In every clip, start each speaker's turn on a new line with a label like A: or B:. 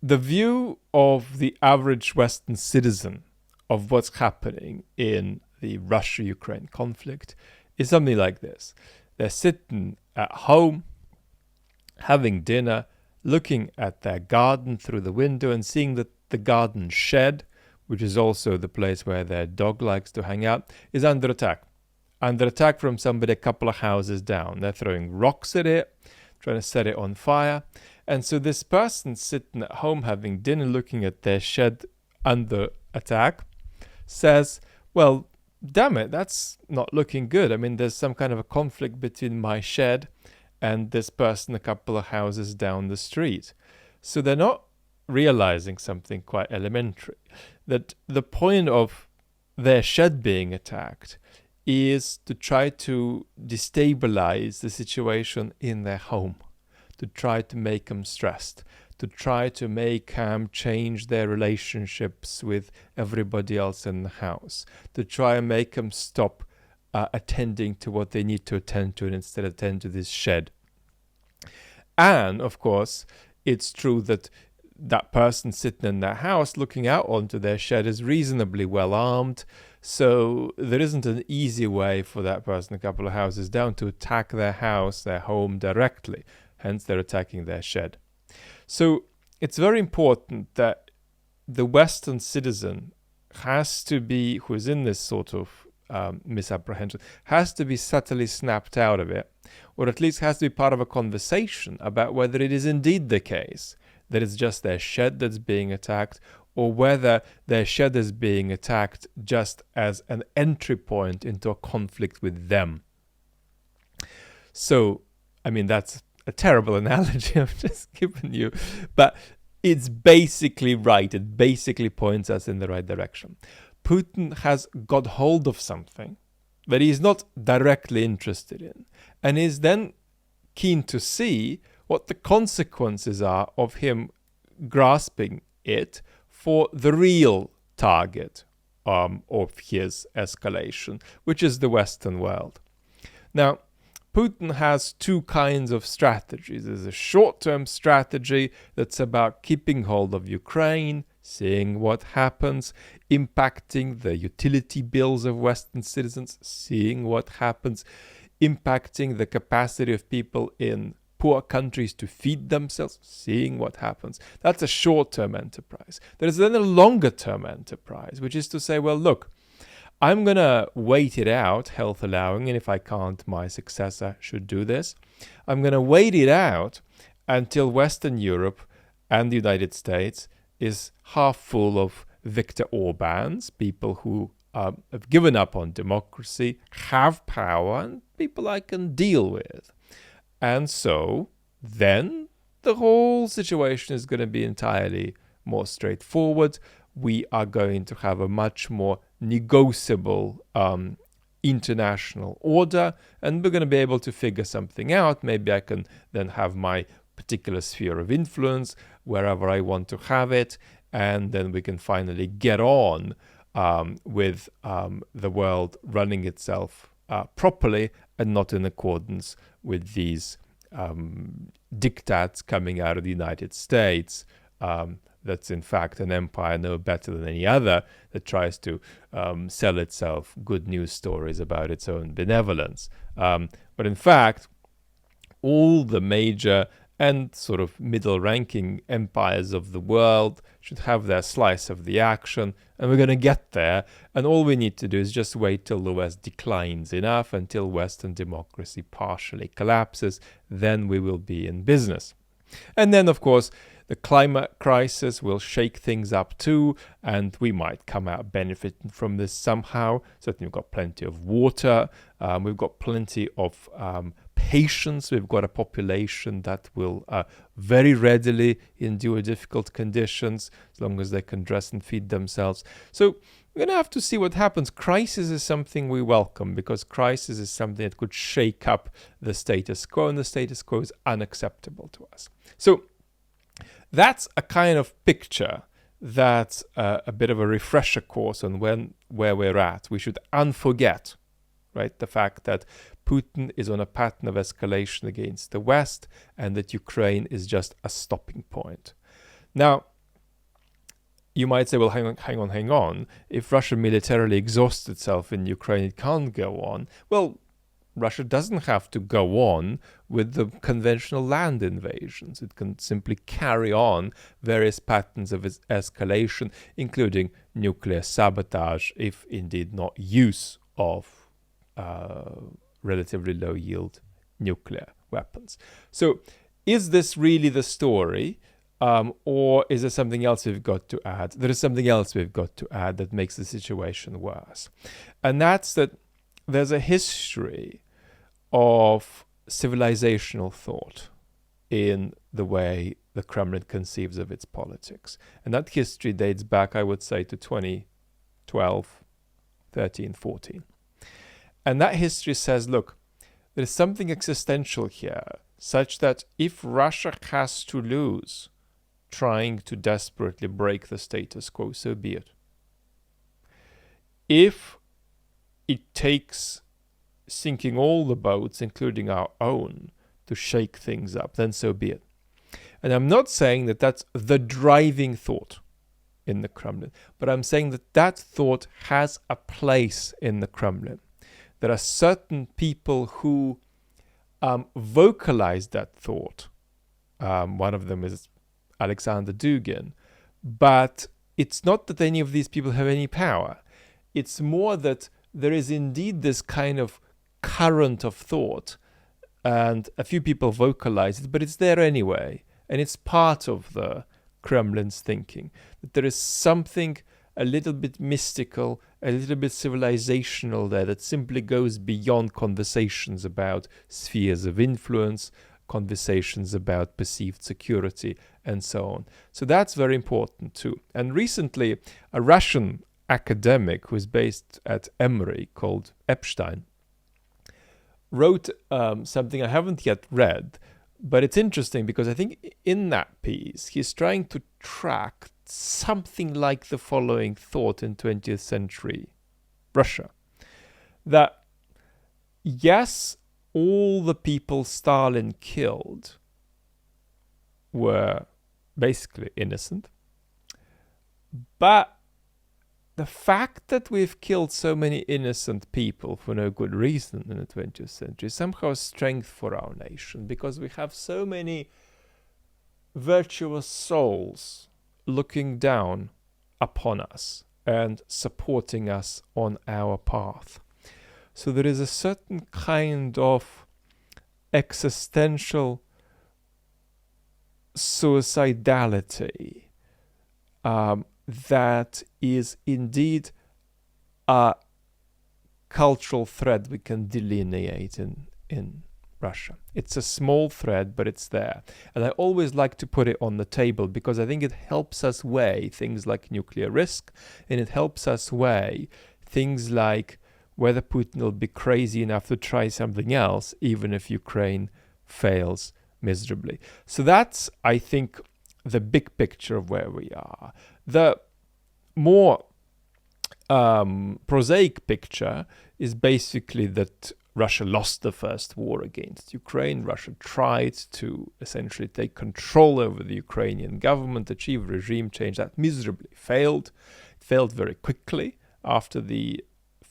A: the view of the average Western citizen of what's happening in the Russia-Ukraine conflict is something like this. They're sitting at home, having dinner, looking at their garden through the window and seeing that the garden shed, which is also the place where their dog likes to hang out, is under attack. Under attack from somebody a couple of houses down. They're throwing rocks at it, trying to set it on fire. And so this person sitting at home having dinner, looking at their shed under attack, says, well, damn it, that's not looking good. I mean, there's some kind of a conflict between my shed and this person a couple of houses down the street. So they're not realizing something quite elementary, that the point of their shed being attacked is to try to destabilize the situation in their home, to try to make them stressed, to try to make them change their relationships with everybody else in the house, to try and make them stop attending to what they need to attend to and instead attend to this shed. And, of course, it's true that that person sitting in their house looking out onto their shed is reasonably well armed, so there isn't an easy way for that person a couple of houses down to attack their house, their home directly. Hence, they're attacking their shed. So it's very important that the Western citizen has to be, who is in this sort of misapprehension, has to be subtly snapped out of it, or at least has to be part of a conversation about whether it is indeed the case that it's just their shed that's being attacked, or whether their shed is being attacked just as an entry point into a conflict with them. So, I mean, that's a terrible analogy I've just given you, but it's basically right. It basically points us in the right direction. Putin has got hold of something that he's not directly interested in, and is then keen to see what the consequences are of him grasping it for the real target of his escalation, which is the Western world. Now, Putin has two kinds of strategies. There's a short-term strategy that's about keeping hold of Ukraine, seeing what happens, impacting the utility bills of Western citizens, seeing what happens, impacting the capacity of people in poor countries to feed themselves, seeing what happens. That's a short-term enterprise. There is then a longer-term enterprise, which is to say, well, look, I'm going to wait it out, health allowing, and if I can't, my successor should do this. I'm going to wait it out until Western Europe and the United States is half full of Viktor Orbáns, people who have given up on democracy, have power, and people I can deal with. And so then the whole situation is going to be entirely more straightforward. We are going to have a much more negotiable international order, and we're going to be able to figure something out. Maybe I can then have my particular sphere of influence wherever I want to have it, and then we can finally get on with the world running itself properly and not in accordance with these diktats coming out of the United States. That's in fact an empire no better than any other that tries to sell itself good news stories about its own benevolence. But in fact, all the major and sort of middle-ranking empires of the world should have their slice of the action, and we're going to get there. And all we need to do is just wait till the West declines enough, until Western democracy partially collapses. Then we will be in business. And then, of course, the climate crisis will shake things up too, and we might come out benefiting from this somehow. Certainly we've got plenty of water, we've got plenty of patience, we've got a population that will very readily endure difficult conditions as long as they can dress and feed themselves. So we're going to have to see what happens. Crisis is something we welcome, because crisis is something that could shake up the status quo, and the status quo is unacceptable to us. So that's a kind of picture that's a bit of a refresher course on where we're at. We should unforget, right, the fact that Putin is on a pattern of escalation against the West, and that Ukraine is just a stopping point. Now, you might say, well, hang on. If Russia militarily exhausts itself in Ukraine, it can't go on. Well, Russia doesn't have to go on with the conventional land invasions. It can simply carry on various patterns of its escalation, including nuclear sabotage, if indeed not use of relatively low-yield nuclear weapons. So is this really the story? Or is there something else we've got to add? There is something else we've got to add that makes the situation worse. And that's that there's a history of civilizational thought in the way the Kremlin conceives of its politics. And that history dates back, I would say, to 2012, 13, 14. And that history says, look, there's something existential here, such that if Russia has to lose trying to desperately break the status quo, so be it. If it takes sinking all the boats, including our own, to shake things up, then so be it. And I'm not saying that that's the driving thought in the Kremlin, but I'm saying that that thought has a place in the Kremlin. There are certain people who vocalize that thought. One of them is Alexander Dugin. But it's not that any of these people have any power. It's more that there is indeed this kind of current of thought, and a few people vocalize it, but it's there anyway. And it's part of the Kremlin's thinking, that there is something a little bit mystical, a little bit civilizational there that simply goes beyond conversations about spheres of influence, conversations about perceived security, and so on. So that's very important too. And recently, a Russian academic who's based at Emory called Epstein wrote something I haven't yet read, but it's interesting because I think in that piece, he's trying to track something like the following thought in 20th century Russia. That, yes, all the people Stalin killed were basically innocent, but the fact that we've killed so many innocent people for no good reason in the 20th century is somehow a strength for our nation, because we have so many virtuous souls looking down upon us and supporting us on our path. So there is a certain kind of existential suicidality that is indeed a cultural thread we can delineate in Russia. It's a small thread, but it's there. And I always like to put it on the table because I think it helps us weigh things like nuclear risk, and it helps us weigh things like whether Putin will be crazy enough to try something else, even if Ukraine fails miserably. So that's, I think, the big picture of where we are. The more prosaic picture is basically that Russia lost the first war against Ukraine. Russia tried to essentially take control over the Ukrainian government, achieve regime change. That miserably failed. It failed very quickly after the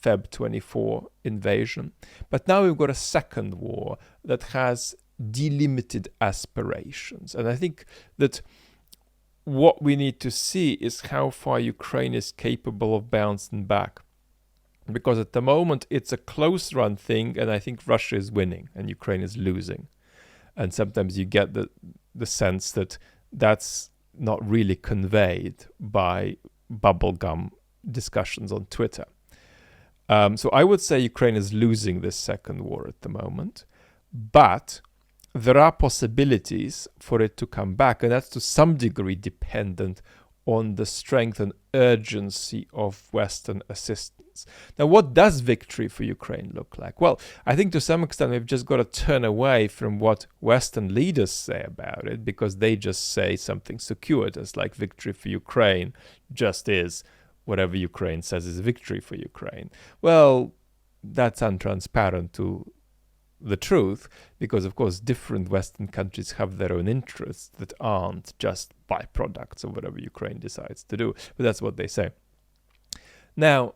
A: Feb 24 invasion. But now we've got a second war that has delimited aspirations. And I think that what we need to see is how far Ukraine is capable of bouncing back. Because at the moment, it's a close-run thing, and I think Russia is winning and Ukraine is losing. And sometimes you get the sense that that's not really conveyed by bubblegum discussions on Twitter. So I would say Ukraine is losing this second war at the moment. But there are possibilities for it to come back, and that's to some degree dependent on the strength and urgency of Western assistance. Now, what does victory for Ukraine look like? Well, I think to some extent we've just got to turn away from what Western leaders say about it, because they just say something circuitous like victory for Ukraine just is whatever Ukraine says is victory for Ukraine. Well, that's untransparent to the truth, because of course different Western countries have their own interests that aren't just byproducts of whatever Ukraine decides to do. But that's what they say. Now,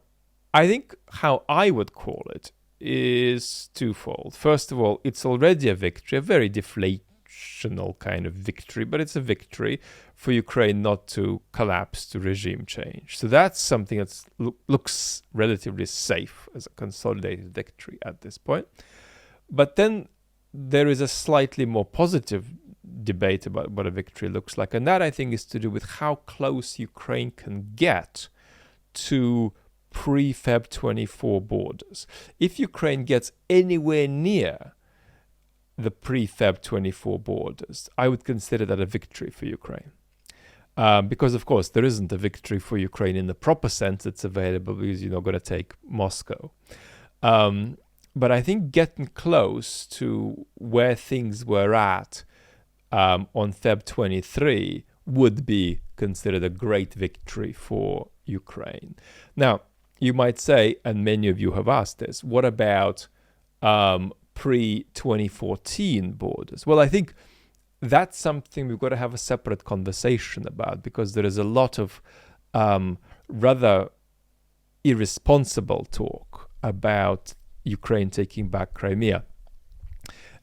A: I think how I would call it is twofold. First of all, it's already a victory, a very deflational kind of victory, but it's a victory for Ukraine not to collapse to regime change. So that's something that looks relatively safe as a consolidated victory at this point. But then there is a slightly more positive debate about what a victory looks like, and that I think is to do with how close Ukraine can get to pre-Feb 24 borders. If Ukraine gets anywhere near the pre-Feb 24 borders, I would consider that a victory for Ukraine. Because, of course, there isn't a victory for Ukraine in the proper sense it's available because you're not going to take Moscow. But I think getting close to where things were at on Feb 23 would be considered a great victory for Ukraine. Now, you might say, and many of you have asked this, what about pre-2014 borders? Well, I think that's something we've got to have a separate conversation about, because there is a lot of rather irresponsible talk about Ukraine taking back Crimea.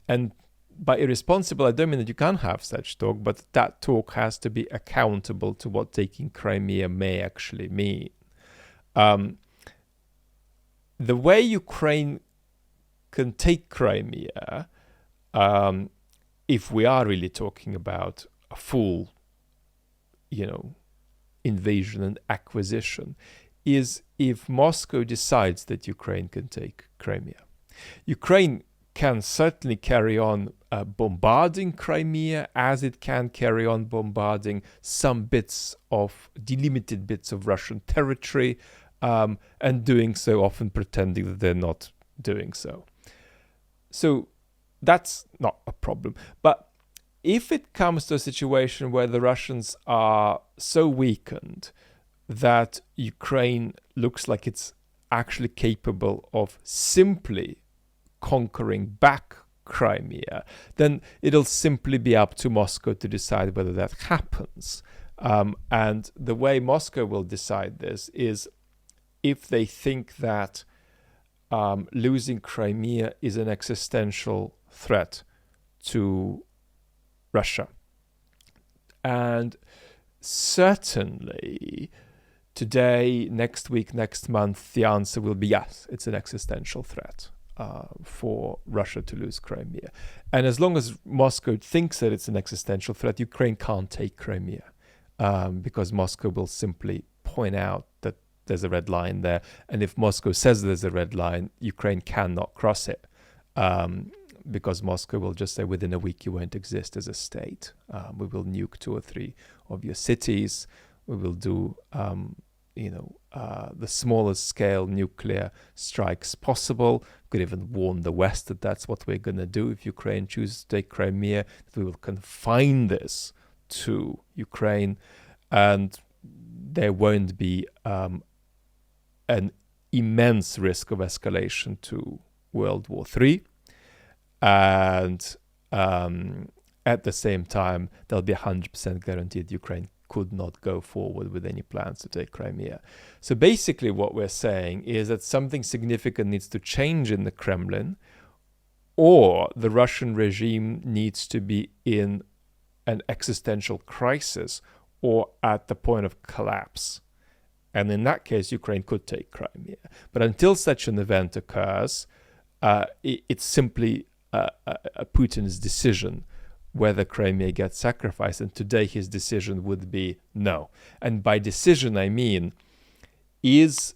A: And by irresponsible, I don't mean that you can't have such talk, but that talk has to be accountable to what taking Crimea may actually mean. The way Ukraine can take Crimea, if we are really talking about a full, invasion and acquisition, is if Moscow decides that Ukraine can take Crimea. Ukraine can certainly carry on bombarding Crimea, as it can carry on bombarding some delimited bits of Russian territory, and doing so often pretending that they're not doing so. So that's not a problem. But if it comes to a situation where the Russians are so weakened that Ukraine looks like it's actually capable of simply conquering back Crimea, then it'll simply be up to Moscow to decide whether that happens. And the way Moscow will decide this is if they think that losing Crimea is an existential threat to Russia. And certainly today, next week, next month, the answer will be yes, it's an existential threat for Russia to lose Crimea. And as long as Moscow thinks that it's an existential threat, Ukraine can't take Crimea, because Moscow will simply point out that there's a red line there. And if Moscow says there's a red line, Ukraine cannot cross it, because Moscow will just say within a week you won't exist as a state. We will nuke 2 or 3 of your cities. We will do the smallest scale nuclear strikes possible. We could even warn the West that that's what we're going to do if Ukraine chooses to take Crimea, that we will confine this to Ukraine, and there won't be an immense risk of escalation to World War III. And at the same time, there'll be 100% guaranteed Ukraine could not go forward with any plans to take Crimea. So basically what we're saying is that something significant needs to change in the Kremlin, or the Russian regime needs to be in an existential crisis or at the point of collapse. And in that case, Ukraine could take Crimea. But until such an event occurs, it's simply Putin's decision whether Crimea gets sacrificed. And today his decision would be no. And by decision, I mean, is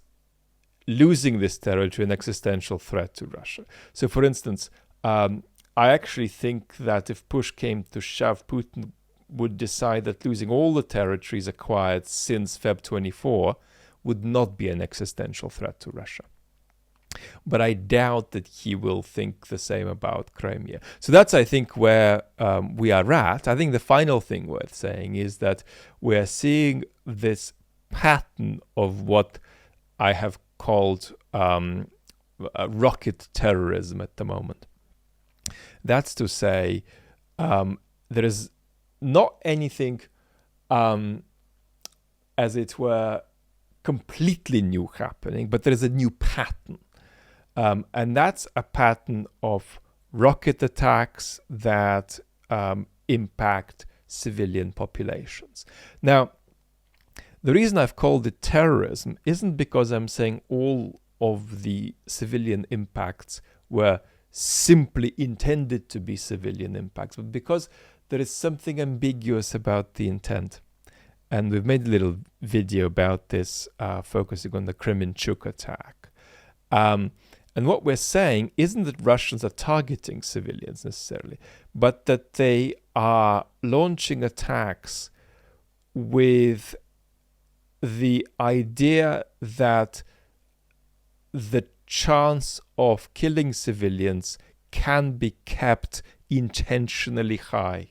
A: losing this territory an existential threat to Russia? So for instance, I actually think that if push came to shove, Putin would decide that losing all the territories acquired since Feb 24 would not be an existential threat to Russia. But I doubt that he will think the same about Crimea. So that's, I think, where we are at. I think the final thing worth saying is that we're seeing this pattern of what I have called rocket terrorism at the moment. That's to say, there is not anything as it were, completely new happening, but there is a new pattern. And that's a pattern of rocket attacks that impact civilian populations. Now, the reason I've called it terrorism isn't because I'm saying all of the civilian impacts were simply intended to be civilian impacts, but because there is something ambiguous about the intent. And we've made a little video about this, focusing on the Kremenchuk attack. And what we're saying isn't that Russians are targeting civilians necessarily, but that they are launching attacks with the idea that the chance of killing civilians can be kept intentionally high.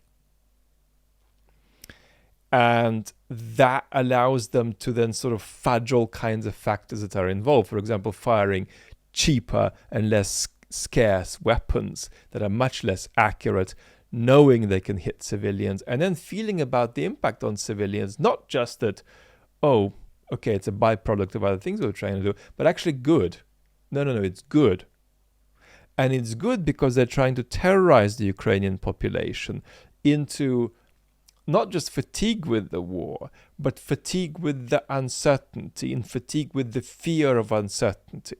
A: And that allows them to then sort of fudge all kinds of factors that are involved. For example, firing cheaper and less scarce weapons that are much less accurate, knowing they can hit civilians, and then feeling about the impact on civilians, not just that, oh, okay, it's a byproduct of other things we're trying to do, but actually good. No, it's good. And it's good because they're trying to terrorize the Ukrainian population into not just fatigue with the war, but fatigue with the uncertainty and fatigue with the fear of uncertainty.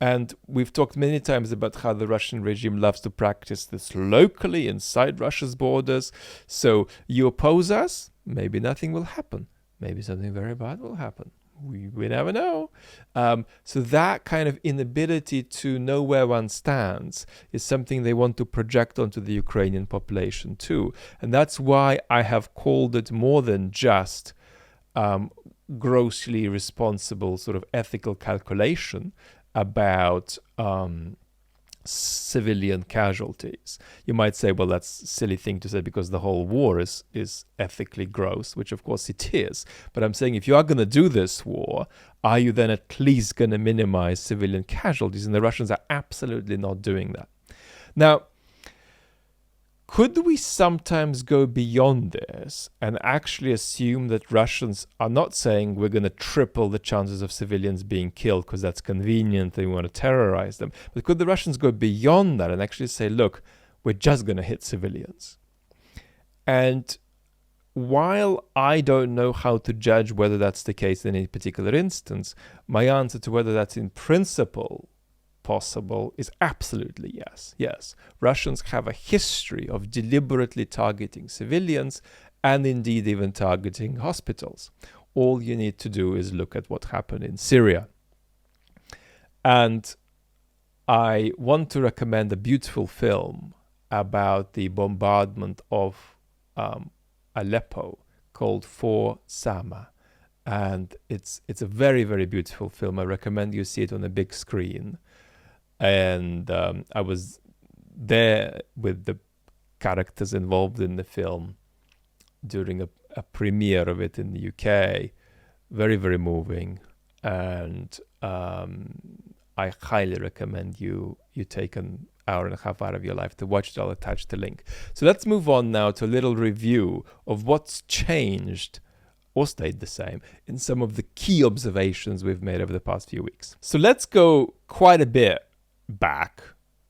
A: And we've talked many times about how the Russian regime loves to practice this locally inside Russia's borders. So you oppose us, maybe nothing will happen. Maybe something very bad will happen. We never know. So that kind of inability to know where one stands is something they want to project onto the Ukrainian population too. And that's why I have called it more than just grossly irresponsible sort of ethical calculation about civilian casualties. You might say, well, that's a silly thing to say because the whole war is ethically gross, which of course it is. But I'm saying if you are going to do this war, are you then at least going to minimize civilian casualties? And the Russians are absolutely not doing that. Now, could we sometimes go beyond this and actually assume that Russians are not saying we're going to triple the chances of civilians being killed because that's convenient and we want to terrorize them? But could the Russians go beyond that and actually say, look, we're just going to hit civilians? And while I don't know how to judge whether that's the case in any particular instance, my answer to whether that's in principle possible is absolutely yes. Yes, Russians have a history of deliberately targeting civilians and indeed even targeting hospitals. All you need to do is look at what happened in Syria. And I want to recommend a beautiful film about the bombardment of Aleppo called For Sama. And it's a very, very beautiful film. I recommend you see it on a big screen. And I was there with the characters involved in the film during a premiere of it in the UK. Very, very moving. And I highly recommend you take an hour and a half out of your life to watch it. I'll attach the link. So let's move on now to a little review of what's changed or stayed the same in some of the key observations we've made over the past few weeks. So let's go quite a bit back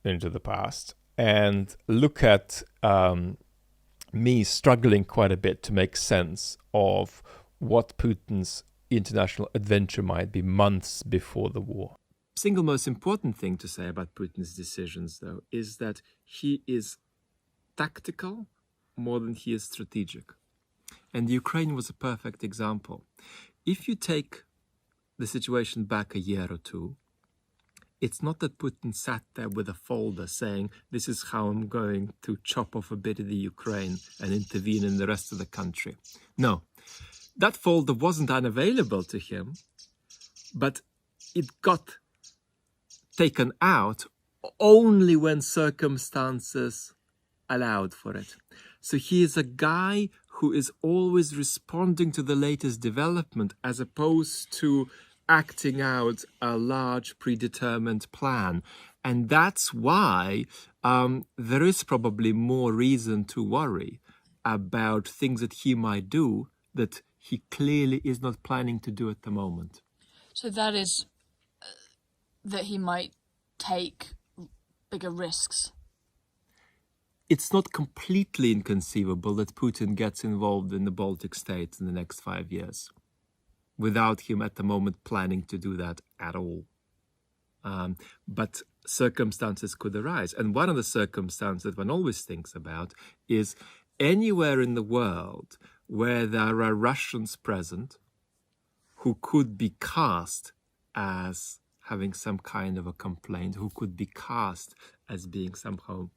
A: into the past and look at me struggling quite a bit to make sense of what Putin's international adventure might be months before the war. Single most important thing to say about Putin's decisions, though, is that he is tactical more than he is strategic. And Ukraine was a perfect example. If you take the situation back a year or two, it's not that Putin sat there with a folder saying, this is how I'm going to chop off a bit of the Ukraine and intervene in the rest of the country. No, that folder wasn't unavailable to him, but it got taken out only when circumstances allowed for it. So he is a guy who is always responding to the latest development as opposed to acting out a large predetermined plan. And that's why there is probably more reason to worry about things that he might do that he clearly is not planning to do at the moment.
B: So that is that he might take bigger risks.
A: It's not completely inconceivable that Putin gets involved in the Baltic states in the next 5 years without him at the moment planning to do that at all. But circumstances could arise. And one of the circumstances that one always thinks about is anywhere in the world where there are Russians present who could be cast as having some kind of a complaint, who could be cast as being somehow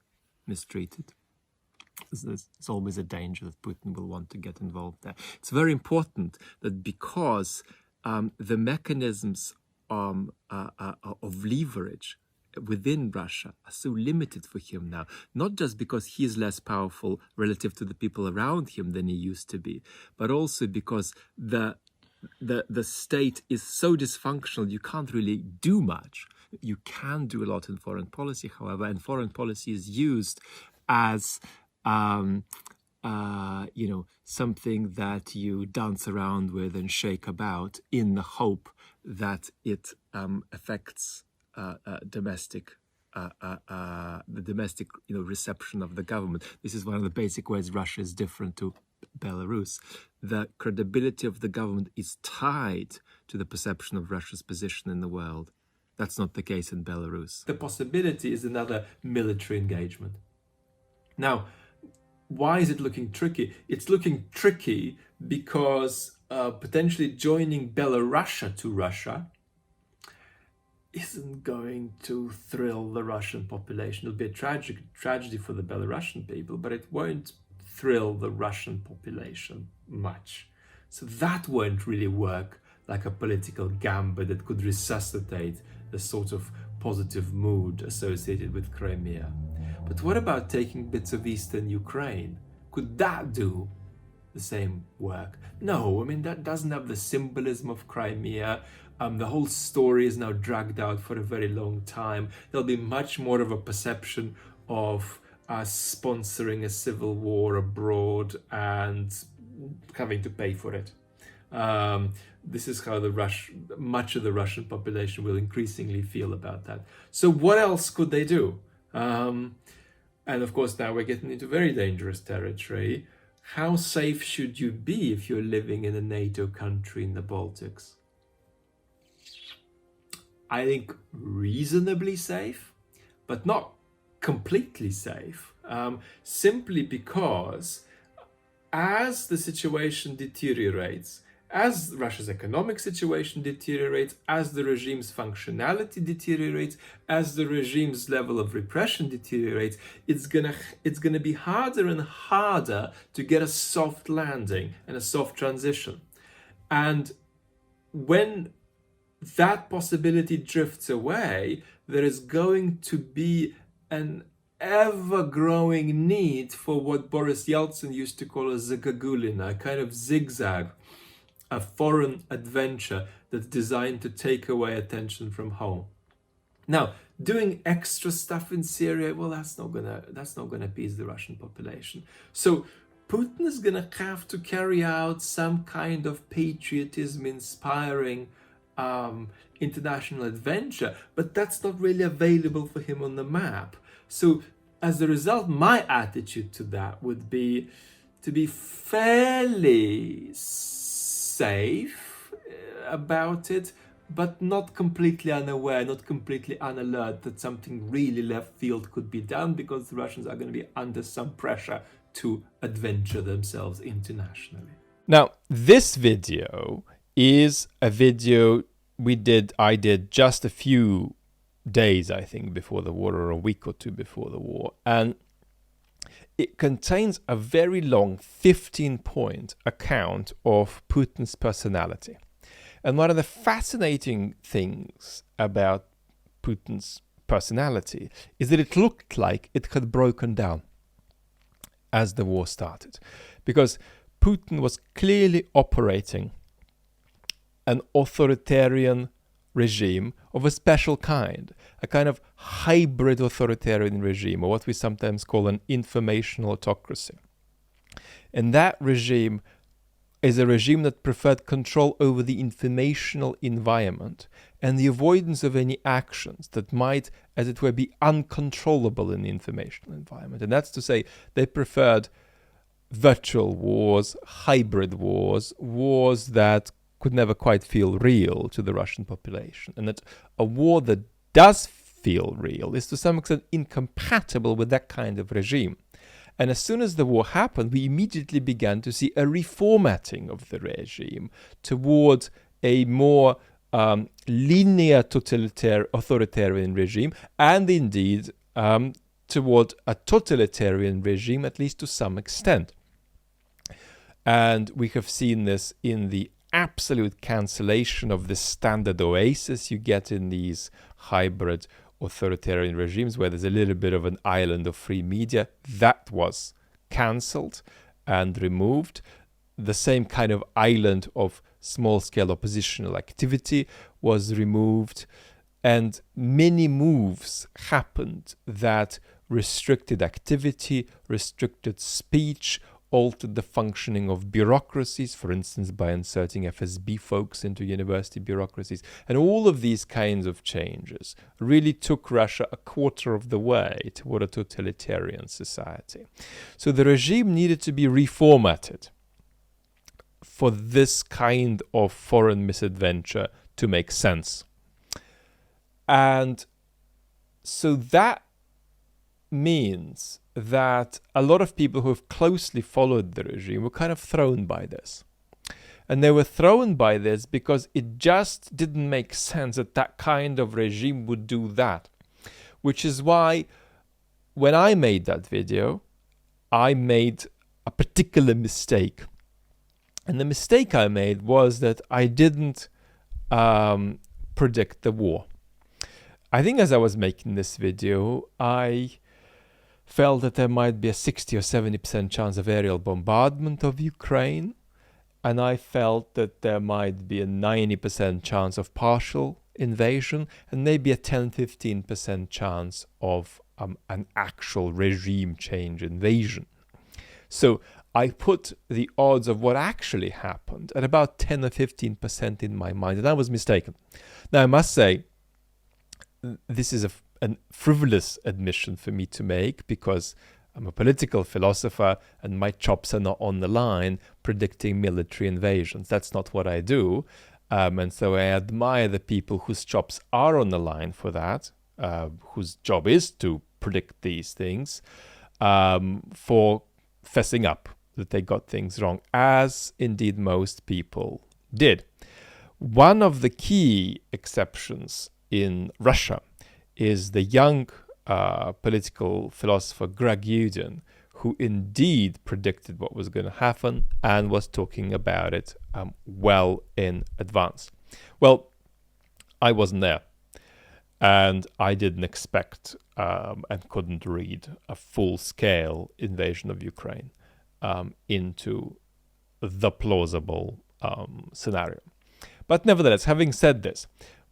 A: mistreated. It's always a danger that Putin will want to get involved there. It's very important that because the mechanisms of leverage within Russia are so limited for him now, not just because he is less powerful relative to the people around him than he used to be, but also because the state is so dysfunctional, you can't really do much. You can do a lot in foreign policy, however, and foreign policy is used as something that you dance around with and shake about in the hope that it affects the domestic reception of the government. This is one of the basic ways Russia is different to Belarus. The credibility of the government is tied to the perception of Russia's position in the world. That's not the case in Belarus. The possibility is another military engagement. Now, why is it looking tricky? It's looking tricky because potentially joining Belarus to Russia isn't going to thrill the Russian population. It'll be a tragedy for the Belarusian people, but it won't thrill the Russian population much. So that won't really work like a political gambit that could resuscitate the sort of positive mood associated with Crimea. But what about taking bits of eastern Ukraine? Could that do the same work? No, I mean, that doesn't have the symbolism of Crimea. The whole story is now dragged out for a very long time. There'll be much more of a perception of us sponsoring a civil war abroad and having to pay for it. This is how much of the Russian population will increasingly feel about that. So what else could they do? And of course, now we're getting into very dangerous territory. How safe should you be if you're living in a NATO country in the Baltics? I think reasonably safe, but not completely safe, simply because as the situation deteriorates, as Russia's economic situation deteriorates, as the regime's functionality deteriorates, as the regime's level of repression deteriorates, it's gonna be harder and harder to get a soft landing and a soft transition. And when that possibility drifts away, there is going to be an ever-growing need for what Boris Yeltsin used to call a zagagulina, a kind of zigzag, a foreign adventure that's designed to take away attention from home. Now, doing extra stuff in Syria, well, that's not gonna appease the Russian population. So Putin is gonna have to carry out some kind of patriotism-inspiring international adventure, but that's not really available for him on the map. So as a result, my attitude to that would be to be fairly safe about it, but not completely unaware, not completely unalert that something really left field could be done, because the Russians are going to be under some pressure to adventure themselves internationally. Now, this video is a video I did just a few days, I think, before the war, or a week or two before the war. And it contains a very long 15-point account of Putin's personality. And one of the fascinating things about Putin's personality is that it looked like it had broken down as the war started. Because Putin was clearly operating an authoritarian regime of a special kind, a kind of hybrid authoritarian regime, or what we sometimes call an informational autocracy. And that regime is a regime that preferred control over the informational environment and the avoidance of any actions that might, as it were, be uncontrollable in the informational environment. And that's to say, they preferred virtual wars, hybrid wars, wars that could never quite feel real to the Russian population. And that a war that does feel real is to some extent incompatible with that kind of regime. And as soon as the war happened, we immediately began to see a reformatting of the regime towards a more linear authoritarian regime, and indeed toward a totalitarian regime, at least to some extent. And we have seen this in the absolute cancellation of the standard oasis you get in these hybrid authoritarian regimes, where there's a little bit of an island of free media. That was cancelled and removed. The same kind of island of small-scale oppositional activity was removed, and many moves happened that restricted activity, restricted speech, altered the functioning of bureaucracies, for instance, by inserting FSB folks into university bureaucracies. And all of these kinds of changes really took Russia a quarter of the way toward a totalitarian society. So the regime needed to be reformatted for this kind of foreign misadventure to make sense. And so that means that a lot of people who have closely followed the regime were kind of thrown by this. And they were thrown by this because it just didn't make sense that that kind of regime would do that. Which is why when I made that video, I made a particular mistake. And the mistake I made was that I didn't predict the war. I think as I was making this video, I felt that there might be a 60 or 70% chance of aerial bombardment of Ukraine. And I felt that there might be a 90% chance of partial invasion and maybe a 10-15% chance of an actual regime change invasion. So I put the odds of what actually happened at about 10 or 15% in my mind, and I was mistaken. Now, I must say, this is a frivolous admission for me to make because I'm a political philosopher and my chops are not on the line predicting military invasions. That's not what I do. And so I admire the people whose chops are on the line for that, whose job is to predict these things, for fessing up that they got things wrong, as indeed most people did. One of the key exceptions in Russia is the young political philosopher Greg Yudin, who indeed predicted what was going to happen and was talking about it well in advance. Well, I wasn't there, and I didn't expect and couldn't read a full-scale invasion of Ukraine into the plausible scenario. But nevertheless, having said this,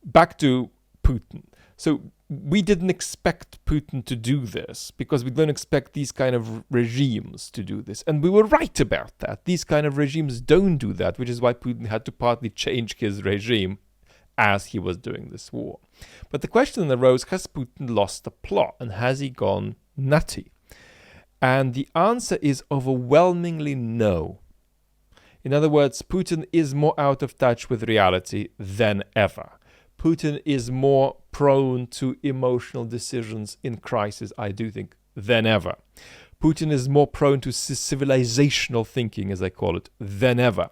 A: back to Putin. So we didn't expect Putin to do this because we don't expect these kind of regimes to do this. And we were right about that. These kind of regimes don't do that, which is why Putin had to partly change his regime as he was doing this war. But the question arose, has Putin lost the plot and has he gone nutty? And the answer is overwhelmingly no. In other words, Putin is more out of touch with reality than ever. Putin is more prone to emotional decisions in crisis, I do think, than ever. Putin is more prone to civilizational thinking, as I call it, than ever.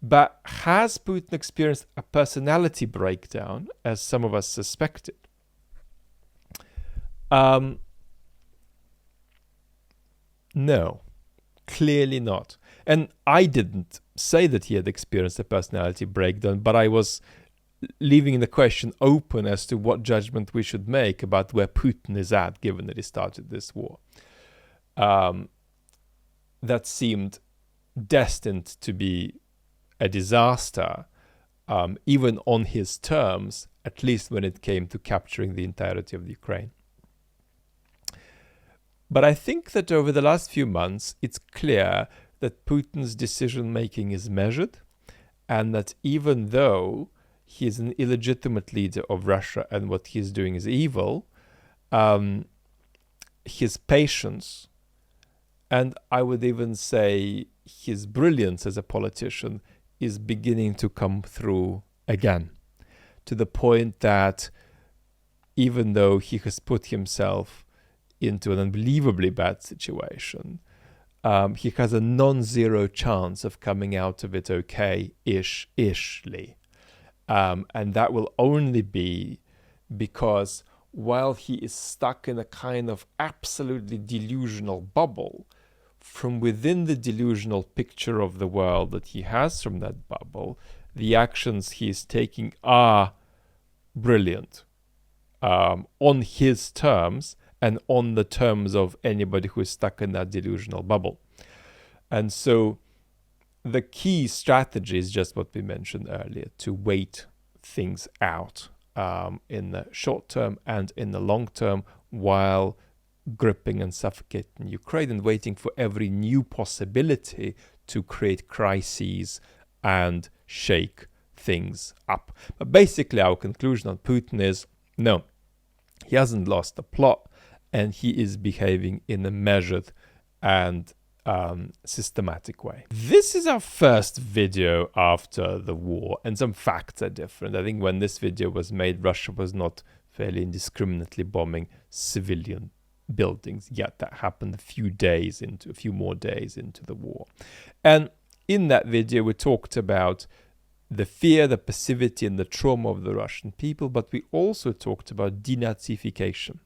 A: But has Putin experienced a personality breakdown, as some of us suspected? No, clearly not. And I didn't say that he had experienced a personality breakdown, but I was leaving the question open as to what judgment we should make about where Putin is at, given that he started this war. That seemed destined to be a disaster, even on his terms, at least when it came to capturing the entirety of the Ukraine. But I think that over the last few months, it's clear that Putin's decision making is measured, and that even though he is an illegitimate leader of Russia and what he is doing is evil, his patience, and I would even say his brilliance as a politician, is beginning to come through again, to the point that even though he has put himself into an unbelievably bad situation, he has a non-zero chance of coming out of it okay-ishly. And that will only be because while he is stuck in a kind of absolutely delusional bubble, from within the delusional picture of the world that he has from that bubble, the actions he is taking are brilliant, on his terms and on the terms of anybody who is stuck in that delusional bubble. And so the key strategy is just what we mentioned earlier, to wait things out in the short term and in the long term, while gripping and suffocating Ukraine and waiting for every new possibility to create crises and shake things up. But basically our conclusion on Putin is, no, he hasn't lost the plot, and he is behaving in a measured and systematic way. This is our first video after the war, and some facts are different. I think when this video was made, Russia was not fairly indiscriminately bombing civilian buildings yet. That happened a few more days into the war. And in that video we talked about the fear, the passivity and the trauma of the Russian people, but we also talked about denazification.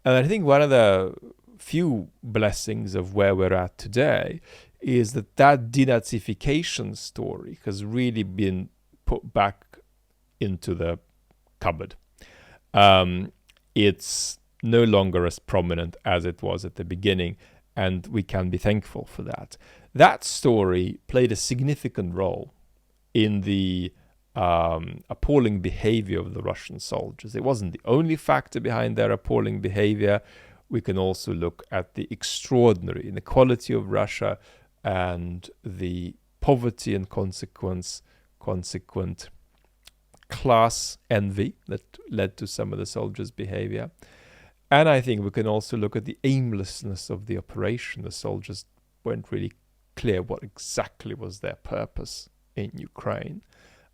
A: And I think one of the few blessings of where we're at today is that denazification story has really been put back into the cupboard. It's no longer as prominent as it was at the beginning, and we can be thankful for that. That story played a significant role in the appalling behavior of the Russian soldiers. It wasn't the only factor behind their appalling behavior. We can also look at the extraordinary inequality of Russia and the poverty and consequent class envy that led to some of the soldiers' behavior. And I think we can also look at the aimlessness of the operation. The soldiers weren't really clear what exactly was their purpose in Ukraine.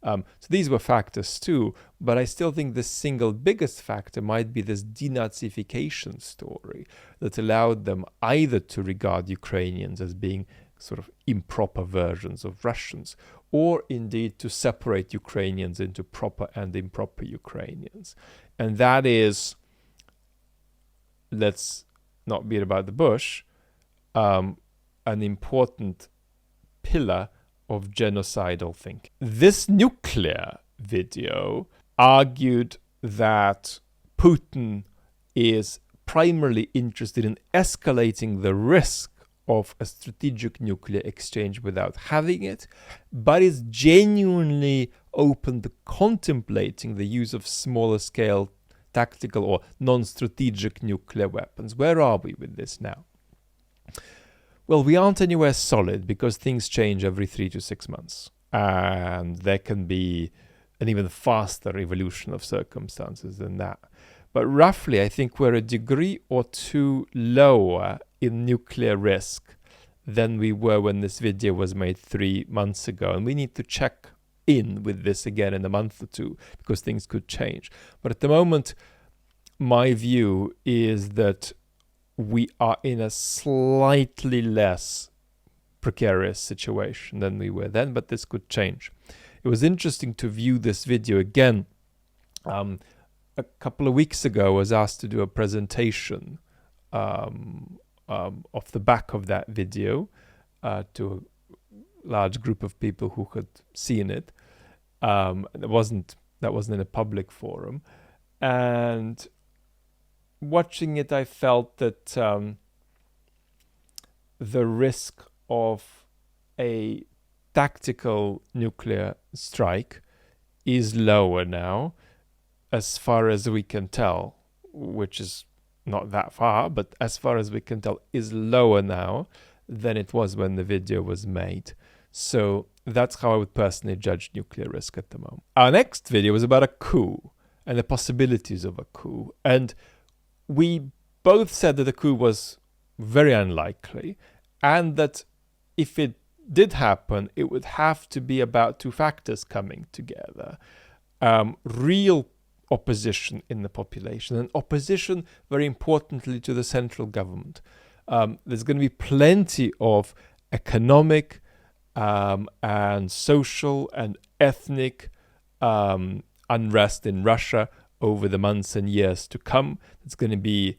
A: So these were factors too, but I still think the single biggest factor might be this denazification story that allowed them either to regard Ukrainians as being sort of improper versions of Russians, or indeed to separate Ukrainians into proper and improper Ukrainians. And that is, let's not beat about the bush, an important pillar of genocidal thinking. This nuclear video argued that Putin is primarily interested in escalating the risk of a strategic nuclear exchange without having it, but is genuinely open to contemplating the use of smaller scale tactical or non-strategic nuclear weapons. Where are we with this now? Well, we aren't anywhere solid because things change every 3 to 6 months. And there can be an even faster evolution of circumstances than that. But roughly, I think we're a degree or two lower in nuclear risk than we were when this video was made 3 months ago. And we need to check in with this again in a month or two because things could change. But at the moment, my view is that we are in a slightly less precarious situation than we were then, but this could change. It was interesting to view this video again. A couple of weeks ago, I was asked to do a presentation off the back of that video to a large group of people who had seen it. That wasn't in a public forum, and watching it, I felt that the risk of a tactical nuclear strike is lower now, as far as we can tell, which is not that far, but as far as we can tell, is lower now than it was when the video was made. So that's how I would personally judge nuclear risk at the moment. Our next video was about a coup and the possibilities of a coup. And we both said that a coup was very unlikely, and that if it did happen, it would have to be about two factors coming together. Real opposition in the population, and opposition, very importantly, to the central government. There's going to be plenty of economic and social and ethnic unrest in Russia over the months and years to come. It's going to be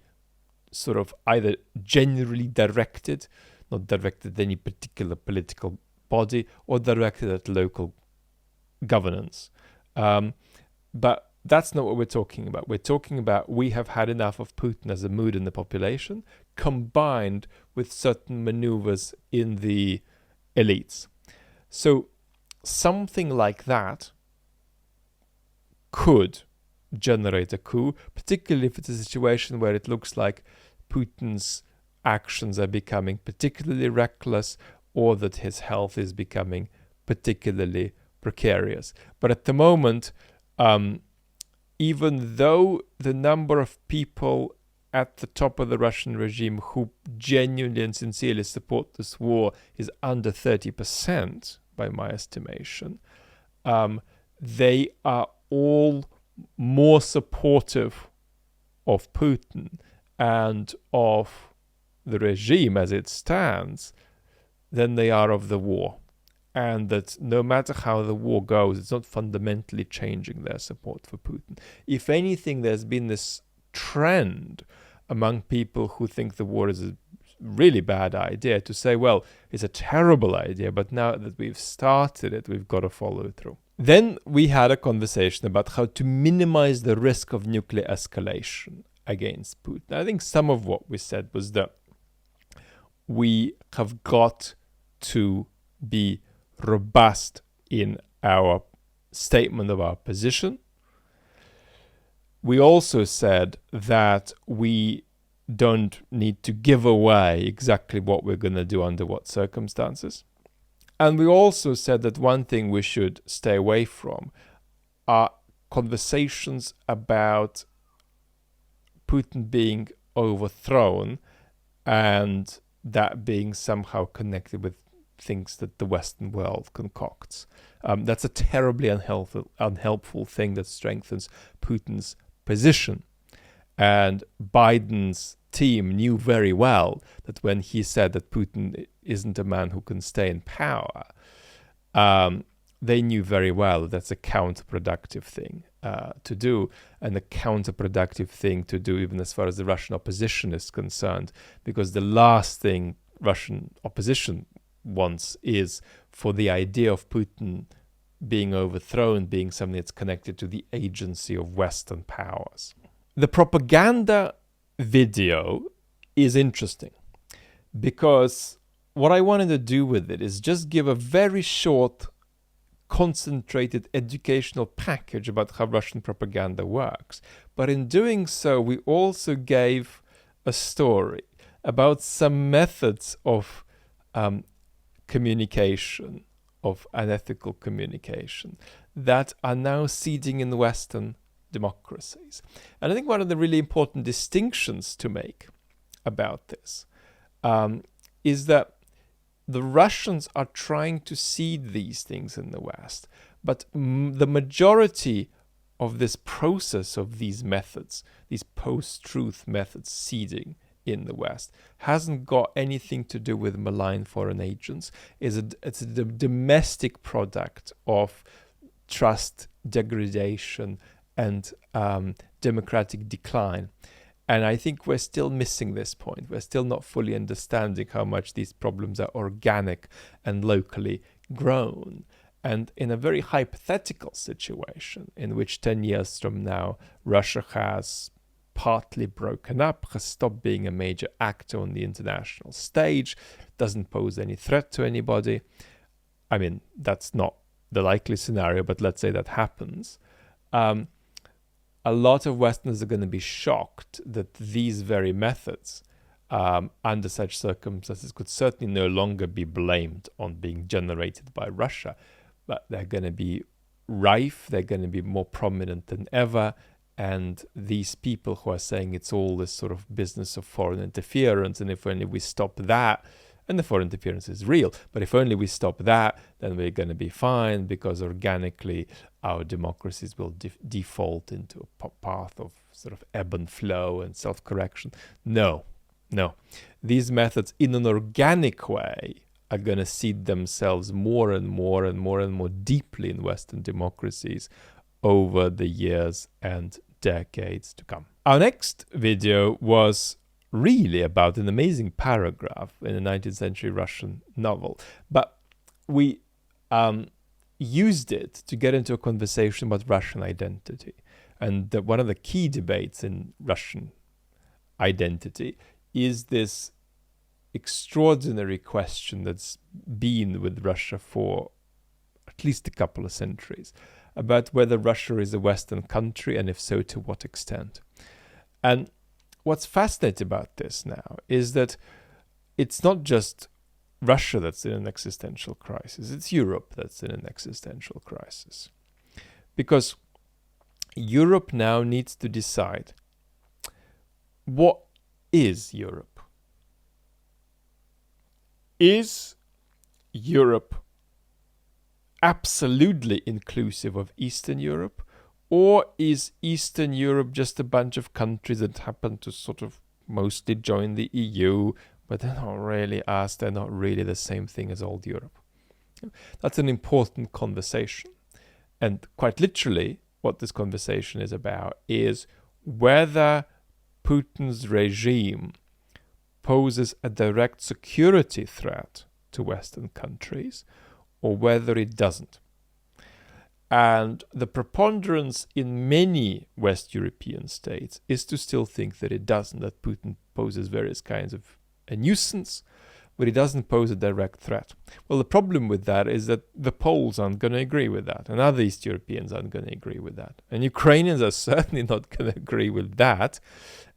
A: sort of either generally directed, not directed at any particular political body, or directed at local governance. But that's not what we're talking about. We're talking about we have had enough of Putin as a mood in the population, combined with certain maneuvers in the elites. So something like that could generate a coup, particularly if it's a situation where it looks like Putin's actions are becoming particularly reckless, or that his health is becoming particularly precarious. But at the moment, even though the number of people at the top of the Russian regime who genuinely and sincerely support this war is under 30%, by my estimation, they are all more supportive of Putin and of the regime as it stands than they are of the war. And that no matter how the war goes, it's not fundamentally changing their support for Putin. If anything, there's been this trend among people who think the war is a really bad idea to say, well, it's a terrible idea, but now that we've started it, we've got to follow through. Then we had a conversation about how to minimize the risk of nuclear escalation against Putin. I think some of what we said was that we have got to be robust in our statement of our position. We also said that we don't need to give away exactly what we're going to do under what circumstances. And we also said that one thing we should stay away from are conversations about Putin being overthrown and that being somehow connected with things that the Western world concocts. That's a terribly unhelpful thing that strengthens Putin's position. And Biden's team knew very well that when he said that Putin isn't a man who can stay in power, they knew very well that that's a counterproductive thing to do, and a counterproductive thing to do even as far as the Russian opposition is concerned, because the last thing Russian opposition wants is for the idea of Putin being overthrown being something that's connected to the agency of Western powers. The propaganda video is interesting because what I wanted to do with it is just give a very short, concentrated educational package about how Russian propaganda works. But in doing so, we also gave a story about some methods of communication, of unethical communication, that are now seeding in Western democracies. And I think one of the really important distinctions to make about this is that the Russians are trying to seed these things in the West, but the majority of this process of these methods, these post-truth methods seeding in the West, hasn't got anything to do with malign foreign agents. It's a domestic product of trust degradation and democratic decline. And I think we're still missing this point. We're still not fully understanding how much these problems are organic and locally grown. And in a very hypothetical situation in which 10 years from now, Russia has partly broken up, has stopped being a major actor on the international stage, doesn't pose any threat to anybody. I mean, that's not the likely scenario, but let's say that happens. A lot of Westerners are going to be shocked that these very methods under such circumstances could certainly no longer be blamed on being generated by Russia, but they're going to be rife, they're going to be more prominent than ever, and these people who are saying it's all this sort of business of foreign interference, and if only we stop that, and the foreign interference is real, but if only we stop that, then we're going to be fine, because organically our democracies will default into a path of sort of ebb and flow and self-correction. No. These methods in an organic way are going to seed themselves more and more and more and more deeply in Western democracies over the years and decades to come. Our next video was really about an amazing paragraph in a 19th century Russian novel, but we used it to get into a conversation about Russian identity. And one of the key debates in Russian identity is this extraordinary question that's been with Russia for at least a couple of centuries, about whether Russia is a Western country, and if so, to what extent. And what's fascinating about this now is that it's not just Russia that's in an existential crisis, it's Europe that's in an existential crisis. Because Europe now needs to decide, what is Europe? Is Europe absolutely inclusive of Eastern Europe? Or is Eastern Europe just a bunch of countries that happen to sort of mostly join the EU, but they're not really us, they're not really the same thing as old Europe? That's an important conversation. And quite literally, what this conversation is about is whether Putin's regime poses a direct security threat to Western countries, or whether it doesn't. And the preponderance in many West European states is to still think that it doesn't, that Putin poses various kinds of a nuisance, but he doesn't pose a direct threat. Well, the problem with that is that the Poles aren't going to agree with that, and other East Europeans aren't going to agree with that. And Ukrainians are certainly not going to agree with that.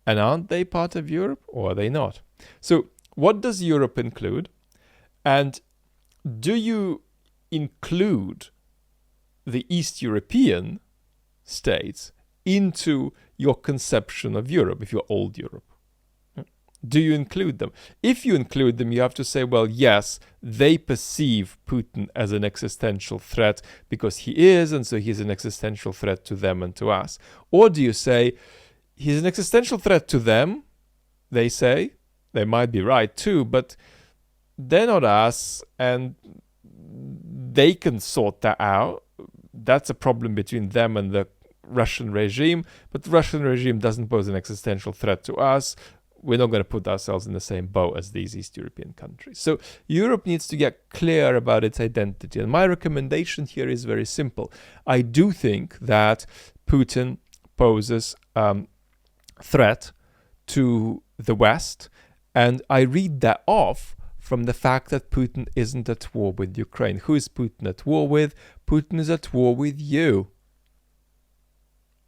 A: And aren't they part of Europe, or are they not? So what does Europe include? And do you include the East European states into your conception of Europe, if you're old Europe? Do you include them? If you include them, you have to say, well, yes, they perceive Putin as an existential threat because he is, and so he's an existential threat to them and to us. Or do you say, he's an existential threat to them, they say, they might be right too, but they're not us, and they can sort that out. That's a problem between them and the Russian regime, but the Russian regime doesn't pose an existential threat to us. We're not going to put ourselves in the same boat as these East European countries. So Europe needs to get clear about its identity. And my recommendation here is very simple. I do think that Putin poses threat to the West, and I read that off from the fact that Putin isn't at war with Ukraine. Who is Putin at war with? Putin is at war with you.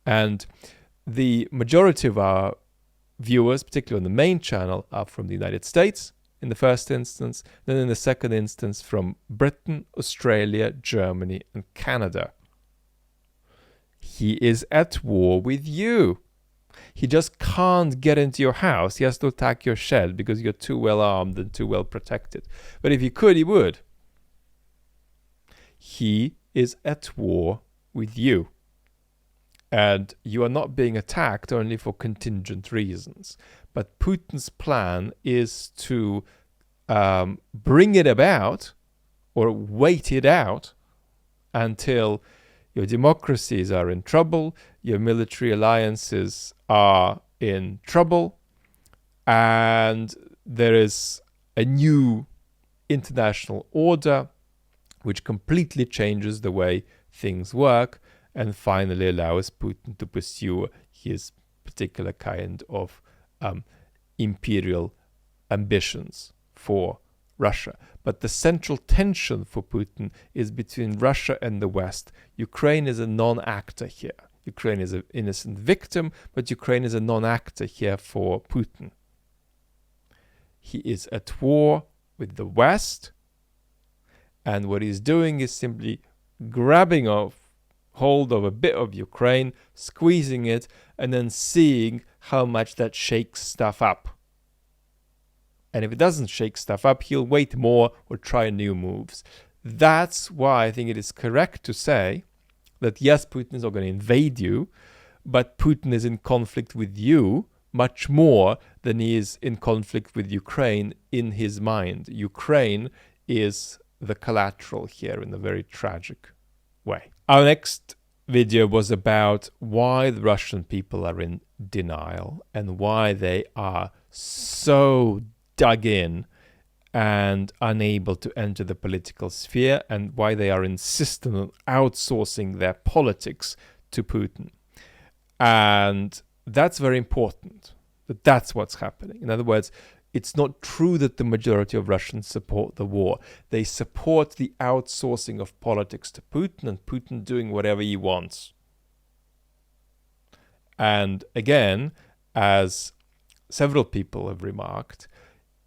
A: And the majority of our viewers, particularly on the main channel, are from the United States in the first instance, then in the second instance from Britain, Australia, Germany, and Canada. He is at war with you. He just can't get into your house. He has to attack your shed because you're too well armed and too well protected. But if he could, he would. He is at war with you. And you are not being attacked only for contingent reasons. But Putin's plan is to bring it about, or wait it out, until your democracies are in trouble, your military alliances are in trouble, and there is a new international order which completely changes the way things work, and finally allows Putin to pursue his particular kind of imperial ambitions for Russia. But the central tension for Putin is between Russia and the West. Ukraine is a non-actor here. Ukraine is an innocent victim, but Ukraine is a non-actor here for Putin. He is at war with the West, and what he's doing is simply grabbing hold of a bit of Ukraine, squeezing it, and then seeing how much that shakes stuff up. And if it doesn't shake stuff up, he'll wait more or try new moves. That's why I think it is correct to say that yes, Putin is not going to invade you, but Putin is in conflict with you much more than he is in conflict with Ukraine in his mind. Ukraine is the collateral here in a very tragic way. Our next video was about why the Russian people are in denial and why they are so dug in and unable to enter the political sphere, and why they are insistent on outsourcing their politics to Putin. And that's very important, that's what's happening. In other words, it's not true that the majority of Russians support the war. They support the outsourcing of politics to Putin, and Putin doing whatever he wants. And again, as several people have remarked,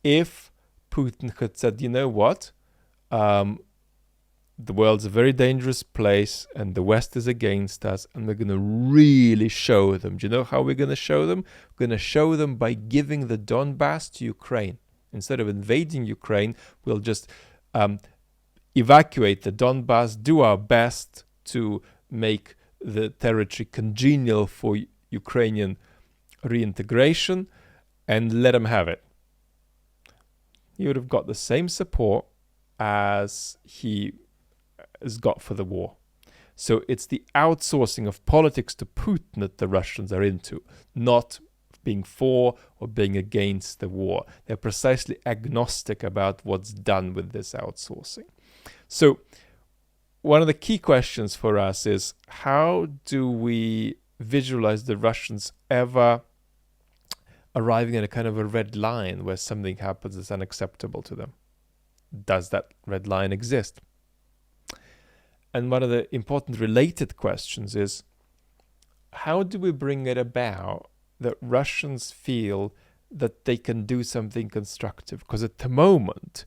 A: if Putin had said, you know what, the world's a very dangerous place and the West is against us, and we're going to really show them. Do you know how we're going to show them? We're going to show them by giving the Donbass to Ukraine. Instead of invading Ukraine, we'll just evacuate the Donbass, do our best to make the territory congenial for Ukrainian reintegration, and let them have it. He would have got the same support as he has got for the war. So it's the outsourcing of politics to Putin that the Russians are into, not being for or being against the war. They're precisely agnostic about what's done with this outsourcing. So one of the key questions for us is, how do we visualize the Russians ever arriving at a kind of a red line where something happens that's unacceptable to them? Does that red line exist? And one of the important related questions is, how do we bring it about that Russians feel that they can do something constructive? Because at the moment,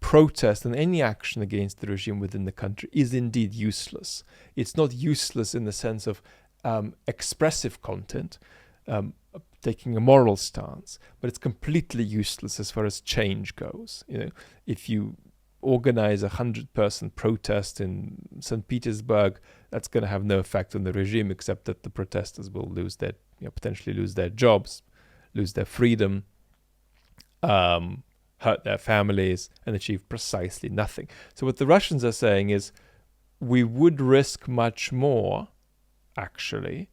A: protest and any action against the regime within the country is indeed useless. It's not useless in the sense of expressive content, taking a moral stance, but it's completely useless as far as change goes. You know, if you organize 100-person protest in St. Petersburg, that's going to have no effect on the regime, except that the protesters will potentially lose their jobs, lose their freedom, hurt their families, and achieve precisely nothing. So what the Russians are saying is, we would risk much more, actually,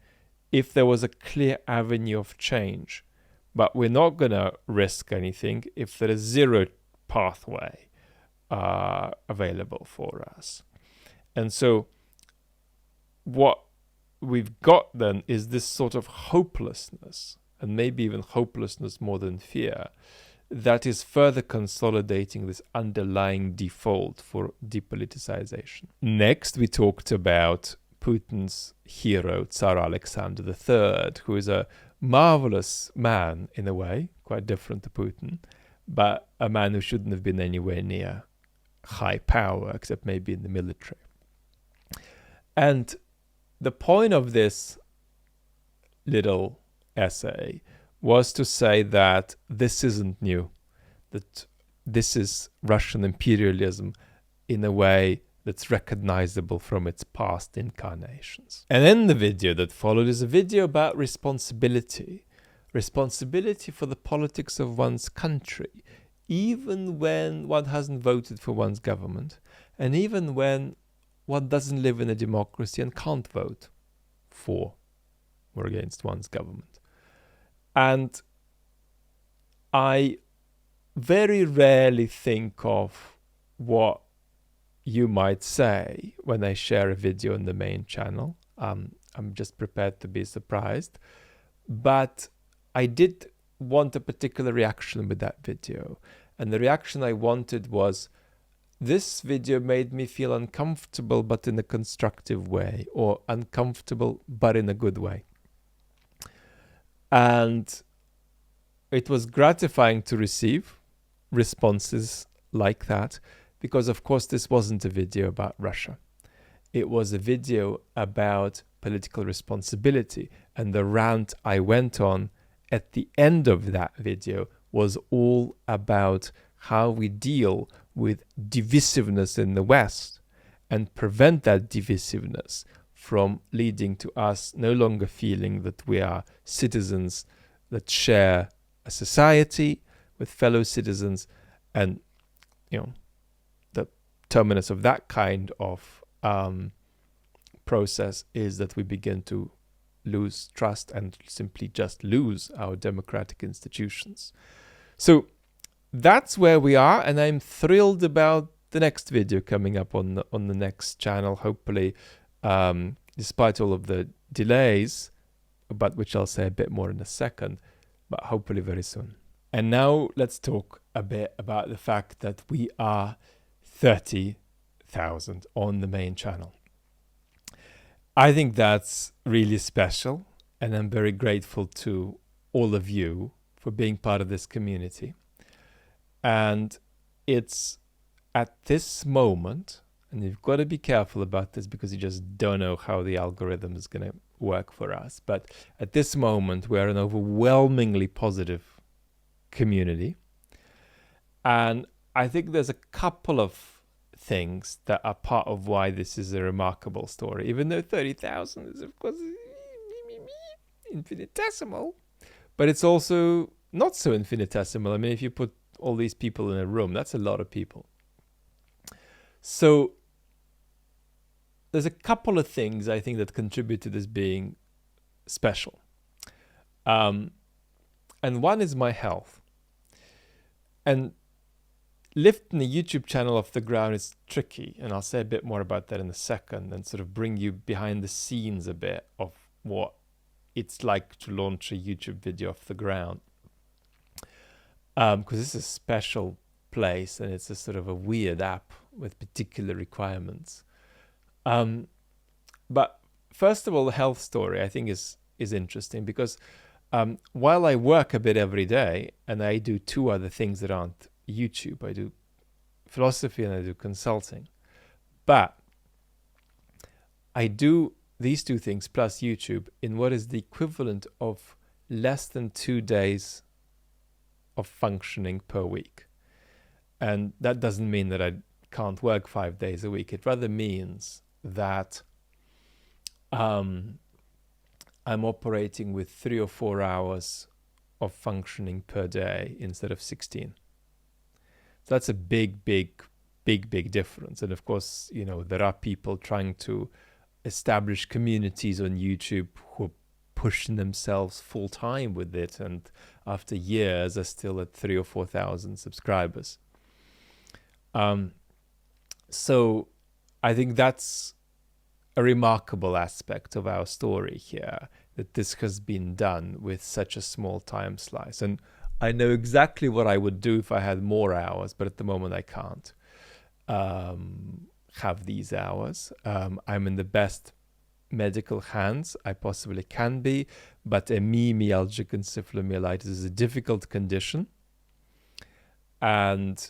A: if there was a clear avenue of change. But we're not going to risk anything if there is zero pathway available for us. And so what we've got then is this sort of hopelessness, and maybe even hopelessness more than fear, that is further consolidating this underlying default for depoliticization. Next, we talked about Putin's hero, Tsar Alexander III, who is a marvelous man in a way, quite different to Putin, but a man who shouldn't have been anywhere near high power, except maybe in the military. And the point of this little essay was to say that this isn't new, that this is Russian imperialism in a way that's recognizable from its past incarnations. And then the video that followed is a video about responsibility. Responsibility for the politics of one's country, even when one hasn't voted for one's government, and even when one doesn't live in a democracy and can't vote for or against one's government. And I very rarely think of what you might say when I share a video on the main channel. I'm just prepared to be surprised. But I did want a particular reaction with that video. And the reaction I wanted was, this video made me feel uncomfortable but in a constructive way, or uncomfortable but in a good way. And it was gratifying to receive responses like that, because of course this wasn't a video about Russia. It was a video about political responsibility, and the rant I went on at the end of that video was all about how we deal with divisiveness in the West and prevent that divisiveness from leading to us no longer feeling that we are citizens that share a society with fellow citizens. And, the terminus of that kind of process is that we begin to lose trust and simply just lose our democratic institutions. So that's where we are, and I'm thrilled about the next video coming up on the next channel, hopefully, despite all of the delays, about which I'll say a bit more in a second, but hopefully very soon. And now let's talk a bit about the fact that we are 30,000 on the main channel. I think that's really special, and I'm very grateful to all of you for being part of this community. And it's at this moment, and you've got to be careful about this because you just don't know how the algorithm is going to work for us. But at this moment, we're an overwhelmingly positive community. And I think there's a couple of things that are part of why this is a remarkable story, even though 30,000 is, of course, infinitesimal, but it's also not so infinitesimal. I mean, if you put all these people in a room, that's a lot of people. So there's a couple of things I think that contribute to this being special. And one is my health. And lifting the YouTube channel off the ground is tricky, and I'll say a bit more about that in a second, and sort of bring you behind the scenes a bit of what it's like to launch a YouTube video off the ground. Because this is a special place, and it's a sort of a weird app with particular requirements. But first of all, the health story I think is interesting because while I work a bit every day, and I do two other things that aren't YouTube, I do philosophy and I do consulting, but I do these two things plus YouTube in what is the equivalent of less than 2 days of functioning per week. And that doesn't mean that I can't work 5 days a week. It rather means that I'm operating with 3 or 4 hours of functioning per day instead of 16. So that's a big difference. And of course, there are people trying to establish communities on YouTube who are pushing themselves full time with it, and after years are still at 3,000 or 4,000 subscribers. So I think that's a remarkable aspect of our story here, that this has been done with such a small time slice. And I know exactly what I would do if I had more hours, but at the moment I can't have these hours. I'm in the best medical hands I possibly can be, but ME, myalgic encephalomyelitis, is a difficult condition. And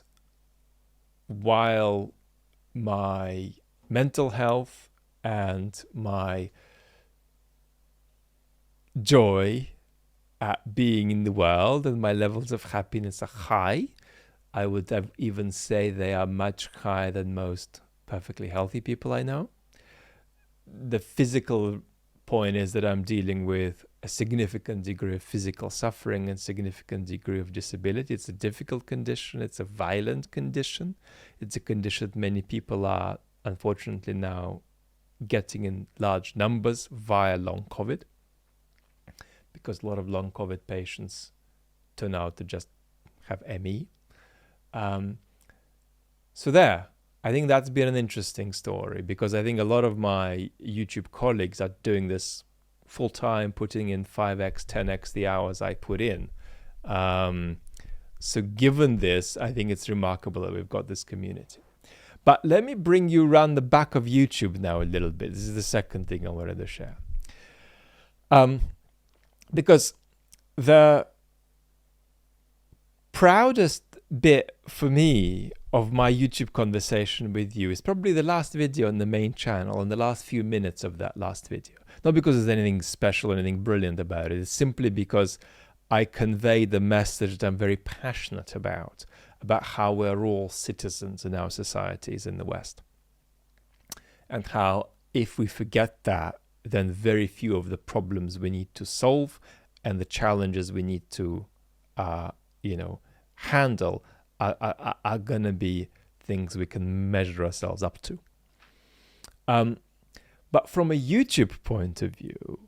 A: while my mental health and my joy at being in the world and my levels of happiness are high, I would even say they are much higher than most perfectly healthy people I know. The physical point is that I'm dealing with a significant degree of physical suffering and significant degree of disability. It's a difficult condition. It's a violent condition. It's a condition that many people are, unfortunately, now getting in large numbers via long COVID, because a lot of long COVID patients turn out to just have ME. So there, I think that's been an interesting story, because I think a lot of my YouTube colleagues are doing this full time, putting in 5x, 10x the hours I put in. So given this, I think it's remarkable that we've got this community. But let me bring you around the back of YouTube now a little bit. This is the second thing I wanted to share. Because the proudest bit for me of my YouTube conversation with you is probably the last video on the main channel and the last few minutes of that last video. Not because there's anything special or anything brilliant about it. It's simply because I convey the message that I'm very passionate about how we're all citizens in our societies in the West. And how if we forget that, then very few of the problems we need to solve and the challenges we need to, handle are going to be things we can measure ourselves up to. But from a YouTube point of view,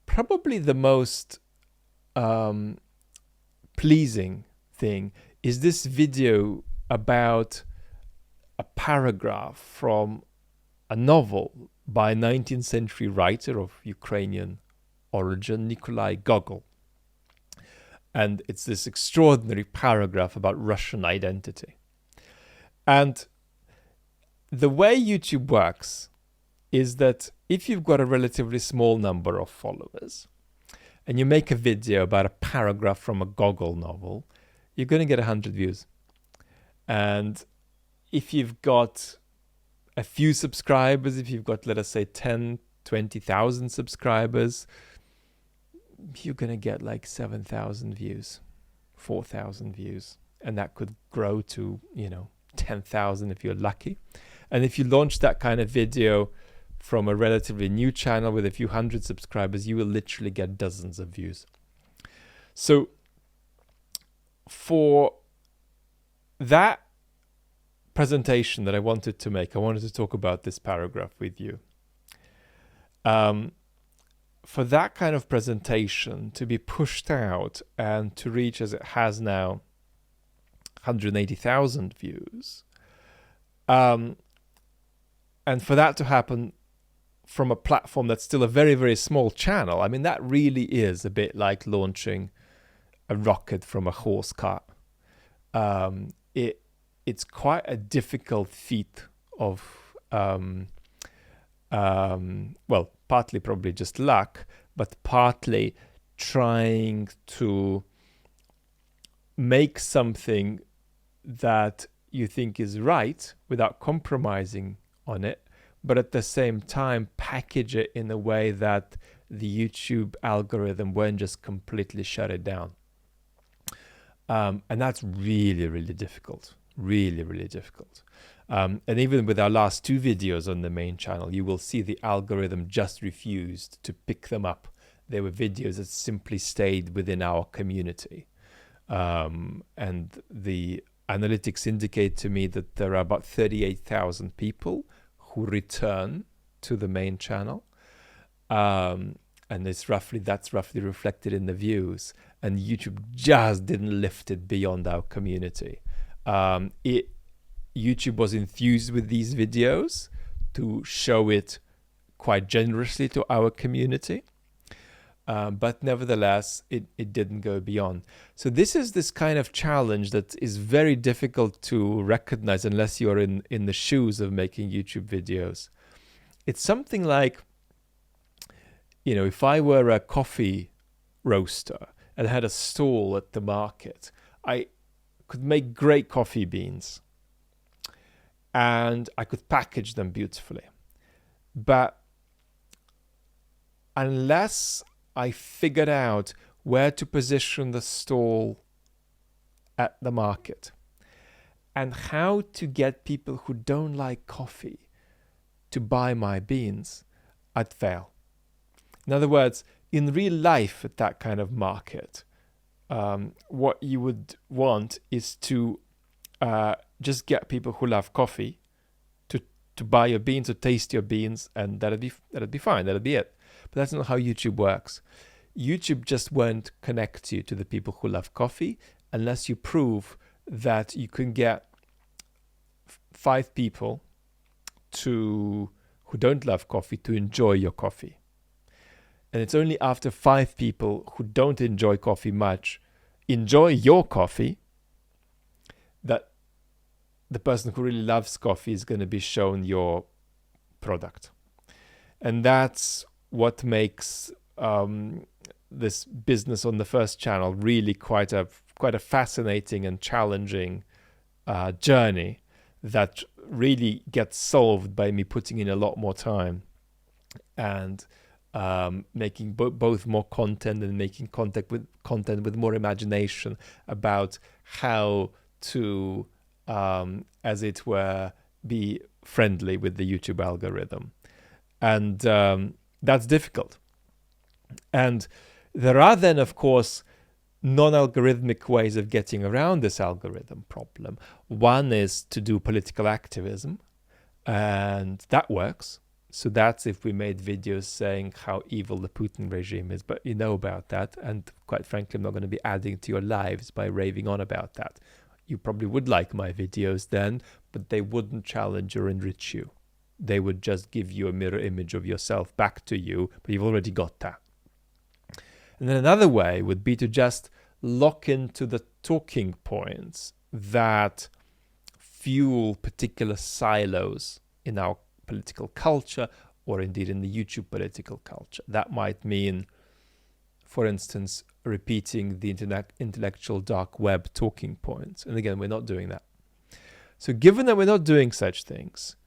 A: probably the most pleasing thing is this video about a paragraph from a novel by a 19th century writer of Ukrainian origin, Nikolai Gogol. And it's this extraordinary paragraph about Russian identity. And the way YouTube works is that if you've got a relatively small number of followers and you make a video about a paragraph from a Gogol novel, you're going to get 100 views. And if you've got a few subscribers, if you've got, let us say, 10, 20,000 subscribers, you're going to get like 7,000 views, 4,000 views. And that could grow to, 10,000 if you're lucky. And if you launch that kind of video from a relatively new channel with a few hundred subscribers, you will literally get dozens of views. So for that presentation that I wanted to make, I wanted to talk about this paragraph with you. For that kind of presentation to be pushed out and to reach, as it has now, 180,000 views, and for that to happen from a platform that's still a very, very small channel, I mean, that really is a bit like launching a rocket from a horse cart. It's quite a difficult feat of, partly probably just luck, but partly trying to make something that you think is right without compromising on it, but at the same time package it in a way that the YouTube algorithm won't just completely shut it down. And that's really, really difficult. Really, really difficult. And even with our last two videos on the main channel, you will see the algorithm just refused to pick them up. They were videos that simply stayed within our community. And the analytics indicate to me that there are about 38,000 people who return to the main channel. And that's roughly reflected in the views. And YouTube just didn't lift it beyond our community. YouTube was enthused with these videos to show it quite generously to our community. But nevertheless, it didn't go beyond. So this is this kind of challenge that is very difficult to recognize unless you're in the shoes of making YouTube videos. It's something like, if I were a coffee roaster and had a stall at the market, I could make great coffee beans and I could package them beautifully. But unless I figured out where to position the stall at the market and how to get people who don't like coffee to buy my beans, I'd fail. In other words, in real life at that kind of market, what you would want is to just get people who love coffee to buy your beans or taste your beans, and that'd be fine. That'd be it. But that's not how YouTube works. YouTube just won't connect you to the people who love coffee unless you prove that you can get 5 people who don't love coffee to enjoy your coffee. And it's only after 5 people who don't enjoy coffee much enjoy your coffee that the person who really loves coffee is going to be shown your product. And that's what makes this business on the first channel really quite a quite a fascinating and challenging journey that really gets solved by me putting in a lot more time and making both more content and making content with more imagination about how to, as it were, be friendly with the YouTube algorithm. And that's difficult. And there are then, of course, non-algorithmic ways of getting around this algorithm problem. One is to do political activism, and that works. So that's if we made videos saying how evil the Putin regime is, but you know about that. And quite frankly, I'm not going to be adding to your lives by raving on about that. You probably would like my videos then, but they wouldn't challenge or enrich you. They would just give you a mirror image of yourself back to you, but you've already got that. And then another way would be to just lock into the talking points that fuel particular silos in our political culture, or indeed in the YouTube political culture. That might mean, for instance, repeating the intellectual dark web talking points. And again, we're not doing that. So given that we're not doing such things,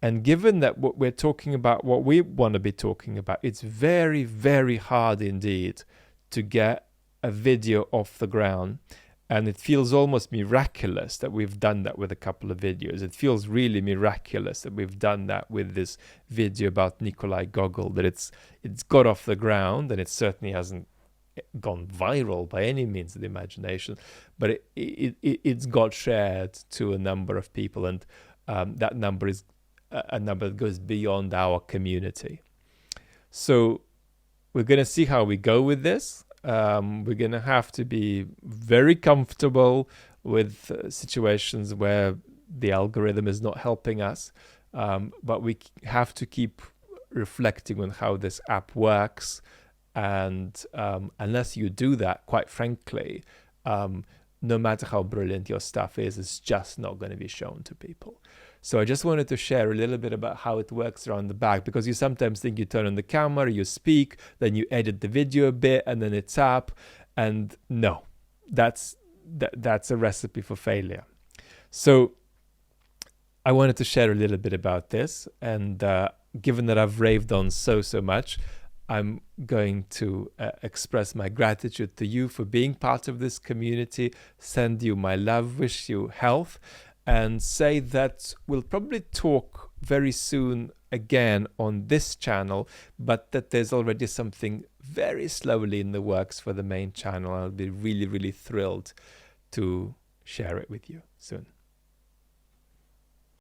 A: and given that what we're talking about, what we want to be talking about, it's very, very hard indeed to get a video off the ground. And it feels almost miraculous that we've done that with a couple of videos. It feels really miraculous that we've done that with this video about Nikolai Gogol, that it's got off the ground, and it certainly hasn't gone viral by any means of the imagination, but it's got shared to a number of people, and that number is a number that goes beyond our community. So we're going to see how we go with this. We're going to have to be very comfortable with situations where the algorithm is not helping us, but we have to keep reflecting on how this app works. And unless you do that, quite frankly, no matter how brilliant your stuff is, it's just not going to be shown to people. So I just wanted to share a little bit about how it works around the back, because you sometimes think you turn on the camera, you speak, then you edit the video a bit, and then it's up. And no, that's a recipe for failure. So I wanted to share a little bit about this. And given that I've raved on so much, I'm going to express my gratitude to you for being part of this community, send you my love, wish you health, and say that we'll probably talk very soon again on this channel, but that there's already something very slowly in the works for the main channel. I'll be really, really thrilled to share it with you soon.